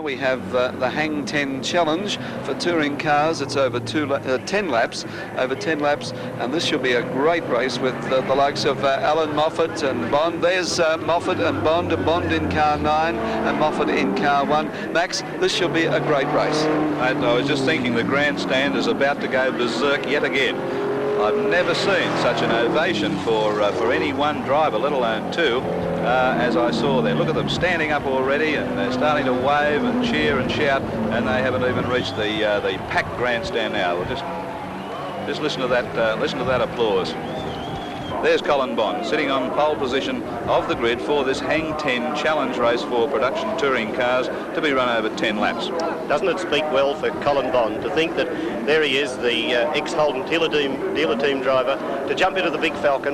we have the Hang 10 Challenge for touring cars. It's over 10 laps, and this should be a great race with the likes of Alan Moffat and Bond. There's Moffat and Bond in car 9 and Moffat in car 1. Max, this should be a great race. I was just thinking the grandstand is about to go berserk yet again. I've never seen such an ovation for any one driver, let alone two, as I saw there. Look at them standing up already, and they're starting to wave and cheer and shout, and they haven't even reached the packed grandstand now. We'll just listen to that applause. There's Colin Bond sitting on pole position of the grid for this Hang 10 Challenge race for production touring cars to be run over 10 laps. Doesn't it speak well for Colin Bond to think that there he is, the ex-Holden dealer team driver, to jump into the big Falcon.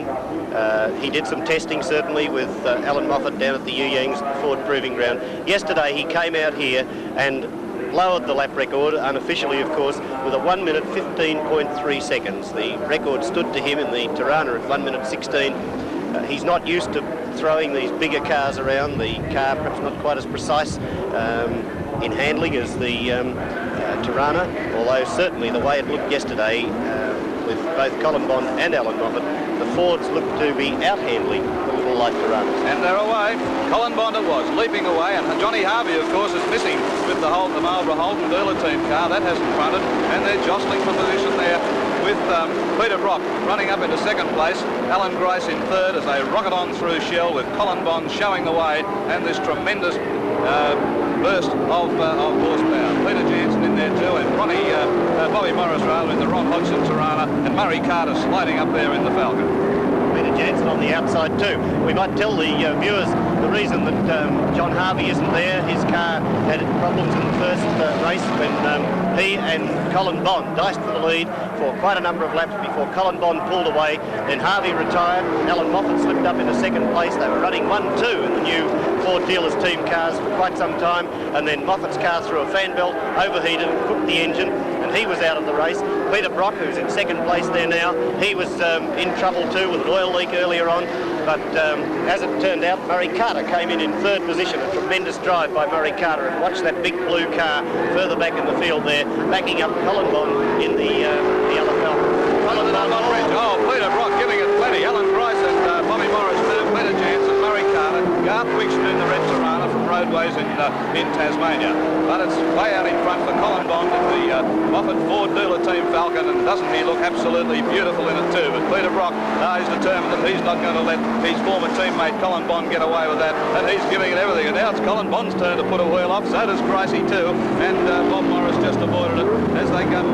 He did some testing certainly with Alan Moffat down at the Yu Yang's Ford Proving Ground. Yesterday he came out here and lowered the lap record, unofficially of course, with a 1 minute 15.3 seconds. The record stood to him in the Tirana at 1 minute 16. He's not used to throwing these bigger cars around. The car perhaps not quite as precise in handling as the Tirana, although certainly the way it looked yesterday with both Colin Bond and Alan Moffat, the Fords looked to be out-handling the little light Tiranas. And they're away. Colin Bond it was, leaping away, and Johnny Harvey, of course, is missing with the Marlborough Holden dealer team car. That hasn't fronted, and they're jostling for position there with Peter Brock running up into second place, Alan Grice in third as they rocket on through Shell with Colin Bond showing the way, and this tremendous burst of horsepower. Peter Jansen in there too, and Bobby Morris rather in the Ron Hodgson Tirana, and Murray Carter sliding up there in the Falcon. Peter Jansen on the outside too. We might tell the viewers the reason that John Harvey isn't there. His car had problems in the first race when he and Colin Bond diced for the lead for quite a number of laps before Colin Bond pulled away. Then Harvey retired. Alan Moffat slipped up into second place. They were running 1-2 in the new Ford Dealers team cars for quite some time, and then Moffat's car threw a fan belt, overheated and cooked the engine, and he was out of the race. Peter Brock, who's in second place there now, he was in trouble too with an oil leak earlier on, but as it turned out, Murray Carter came in third position. A tremendous drive by Murray Carter, and watch that big blue car further back in the field there, backing up Colin Bond in the other Falcon. Colin Bond on bridge. Oh, Peter Brock giving it plenty. Alan Grice and Bobby Morris too. Peter Jansen, Murray Carter, Garth Wixton in the red Tirana from Roadways in Tasmania. But it's way out in front for Colin Bond in the Moffat Ford dealer team Falcon, and doesn't he look absolutely beautiful in it too? But Peter Brock is determined that he's not going to let his former teammate Colin Bond get away with that, and he's giving it everything. And now it's Colin Bond's turn to put a wheel off, so does Gricey too, and Bob Morris just avoided it as they come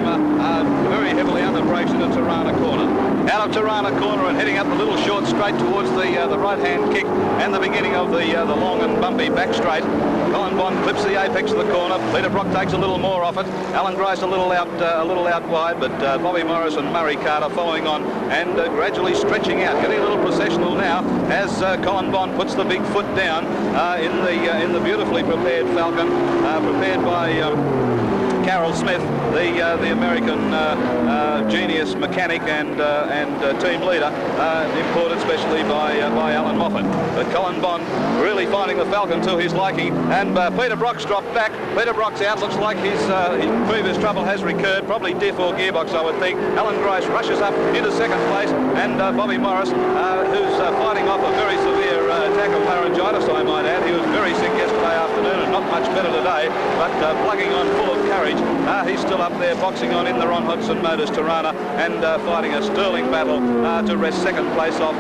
very heavily under brakes into Tirana corner. Out of Tirana corner and heading up the little short straight towards the right-hand kick and the beginning of the long and bumpy back straight. Colin Bond clips the apex of the corner. Peter Brock takes a little more off it. Alan Grice a little out wide, but Bobby Morris and Murray Carter following on and gradually stretching out, getting a little processional now as Colin Bond puts the big foot down in the beautifully prepared Falcon, prepared by Carroll Smith, the American genius mechanic and team leader, imported specially by Alan Moffat. But Colin Bond really finding the Falcon to his liking, and Peter Brock's dropped back. Peter Brock's out. Looks like his previous trouble has recurred, probably diff or gearbox, I would think. Alan Grice rushes up into second place, and Bobby Morris, who's fighting off a very severe attack of laryngitis, I might add. He was very sick yesterday afternoon and not much better today, but plugging on full of courage. He's still up there boxing on in the Ron Hodgson Motors Tirana and fighting a sterling battle to wrest second place off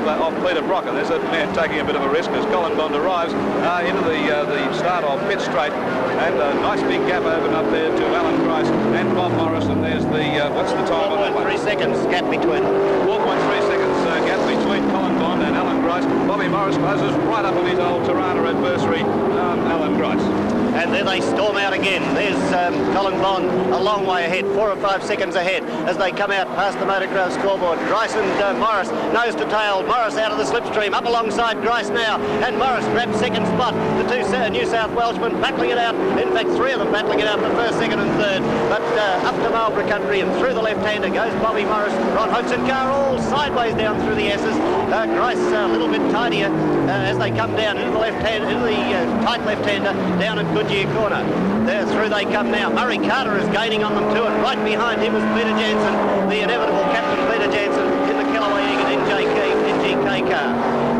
Peter Brock. And there's a man taking a bit of a risk as Colin Bond arrives into the start of pit straight, and a nice big gap opened up there to Alan Grice and Bob Morris. And there's the what's the time on that one? 4.3 seconds gap between them. 4.3 seconds gap between Colin Bond and Alan Grice. Bobby Morris closes right up on his old Tirana adversary, Alan Grice. And then they storm out again. There's Colin Bond a long way ahead, 4 or 5 seconds ahead as they come out past the Motocross scoreboard. Grice and Morris nose to tail. Morris out of the slipstream, up alongside Grice now, and Morris grabs second spot. The two New South Welshmen battling it out. In fact, three of them battling it out for first, second and third. But up to Marlborough country and through the left-hander goes Bobby Morris. Ron Hodgson car all sideways down through the S's. Grice a little bit tidier as they come down into the left-hand, into the tight left-hander, down a good Goodyear corner. There, through they come now. Murray Carter is gaining on them too, and right behind him is Peter Jansen, the inevitable captain Peter Jansen in the Callaway Egan NGK car.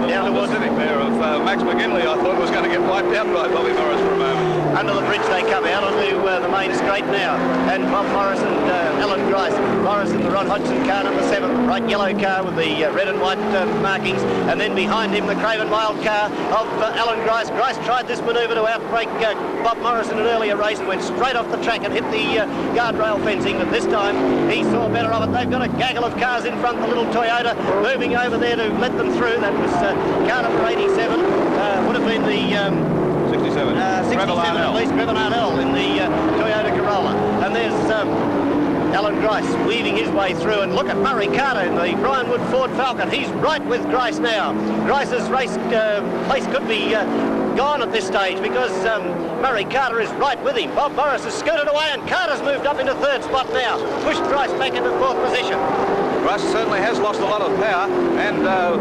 Down towards the sitting there of Max McGinley, I thought was going to get wiped out by Bobby Morris for a moment. Under the bridge they come out onto the main straight now, and Bob Morris and Alan Grice. Morris in the Ron Hodgson car, number 7, the bright yellow car with the red and white markings, and then behind him the Craven Wild car of Alan Grice. Grice tried this manoeuvre to outbreak Bob Morris in an earlier race and went straight off the track and hit the guardrail fencing, but this time he saw better of it. They've got a gaggle of cars in front, the little Toyota moving over there to let them through. That was car number 87, would have been the 67. 67 at least, Trevor Arnell in the Toyota Corolla. And there's Alan Grice weaving his way through, and look at Murray Carter in the Brian Wood Ford Falcon. He's right with Grice now. Grice's race place could be gone at this stage because Murray Carter is right with him. Bob Morris has scooted away, and Carter's moved up into 3rd spot now. Pushed Grice back into 4th position. Grice certainly has lost a lot of power, and the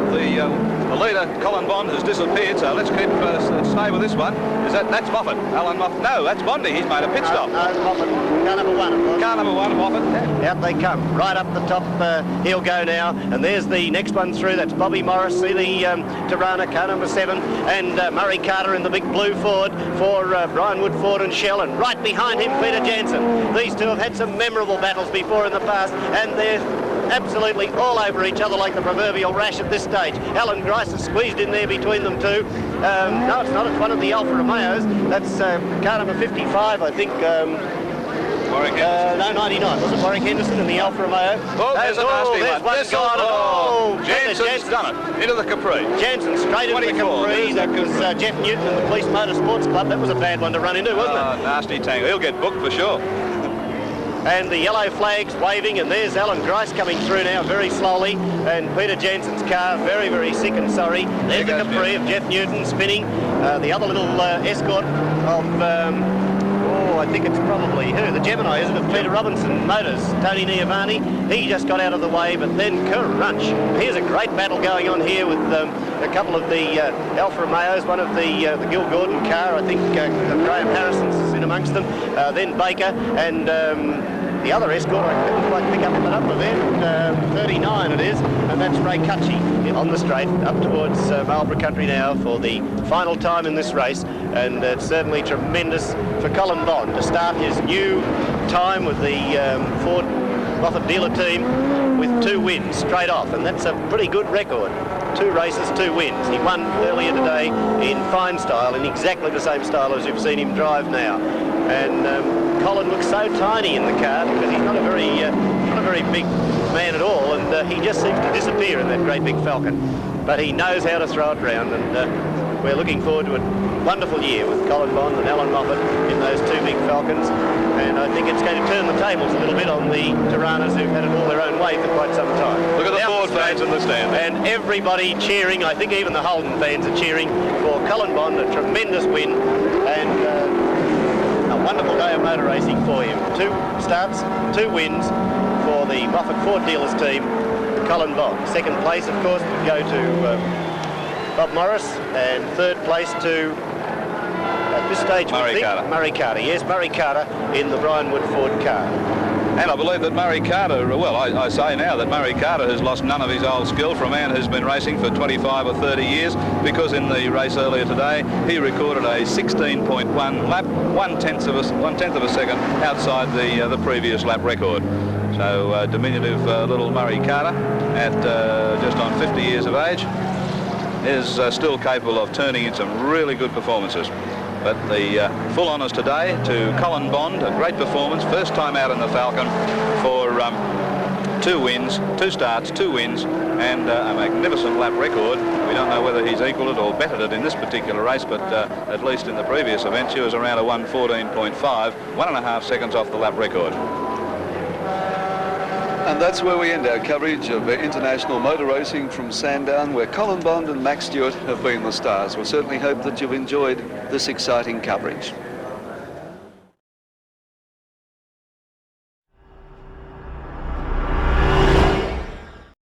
leader, Colin Bond, has disappeared, so let's stay with this one. That's Moffat? Alan Moffat? No, that's Bondy. He's made a pit stop. No, Moffat. Car number 1, of course. Car number 1, Moffat. Out they come. Right up the top, he'll go now. And there's the next one through. That's Bobby Morris. See the Tirana, car number 7. And Murray Carter in the big blue Ford for Brian Wood Ford and Shell. And right behind him, Peter Jansen. These two have had some memorable battles before in the past, and they're absolutely all over each other like the proverbial rash at this stage. Alan Grice is squeezed in there between them two. No, it's not. It's one of the Alfa Romeos. That's car number 55, I think. Warwick Henderson. No, 99. Was it Warwick Henderson in the Alfa Romeo? Oh, there's a nasty there's one. one gone. Oh, Jansen's done it. Into the Capri. Jansen straight into the Capri. That was Jeff Newton and the Police Motorsports Club. That was a bad one to run into, wasn't it? Nasty tangle. He'll get booked for sure. And the yellow flag's waving, and there's Alan Grice coming through now very slowly, and Peter Jansen's car very, very sick and sorry. There's the Capri of Jeff Newton spinning. The other little escort of, I think it's probably who? The Gemini, isn't it? Peter Robinson Motors, Tony Niavani. He just got out of the way, but then crunch. Here's a great battle going on here with a couple of the Alfa Romeos, one of the Gil Gordon car, I think Graham Harrison's in amongst them, then Baker, and the other escort, I couldn't quite pick up the number there, 39 it is, and that's Ray Cutchy on the straight up towards Marlborough Country now for the final time in this race, and it's certainly tremendous for Colin Bond to start his new time with the Ford Moffat dealer team with 2 wins straight off, and that's a pretty good record. 2 races, 2 wins. He won earlier today in fine style, in exactly the same style as you've seen him drive now. And Colin looks so tiny in the car because he's not a very big man at all, and he just seems to disappear in that great big Falcon. But he knows how to throw it round, and we're looking forward to a wonderful year with Colin Bond and Alan Moffat in those 2 big Falcons. And I think it's going to turn the tables a little bit on the Tiranas who've had it all their own way for quite some time. Look at the Ford fans in the stand. And everybody cheering. I think even the Holden fans are cheering for Colin Bond. A tremendous win, and a wonderful day of motor racing for him. 2 starts, 2 wins for the Moffat Ford dealers team. Colin Bond. 2nd place, of course, would go to Bob Morris, and 3rd place to, at this stage, Murray Carter. Murray Carter. Yes, Murray Carter in the Brian Wood Ford car. And I believe that Murray Carter, well, I say now that Murray Carter has lost none of his old skill for a man who's been racing for 25 or 30 years, because in the race earlier today, he recorded a 16.1 lap, one-tenth of a second outside the previous lap record. So diminutive little Murray Carter at just on 50 years of age is still capable of turning in some really good performances. But the full honours today to Colin Bond, a great performance, first time out in the Falcon for 2 wins, 2 starts, 2 wins, and a magnificent lap record. We don't know whether he's equalled it or bettered it in this particular race, but at least in the previous event, she was around a 1:14.5, 1.5 seconds off the lap record. And that's where we end our coverage of international motor racing from Sandown, where Colin Bond and Max Stewart have been the stars. We certainly hope that you've enjoyed this exciting coverage.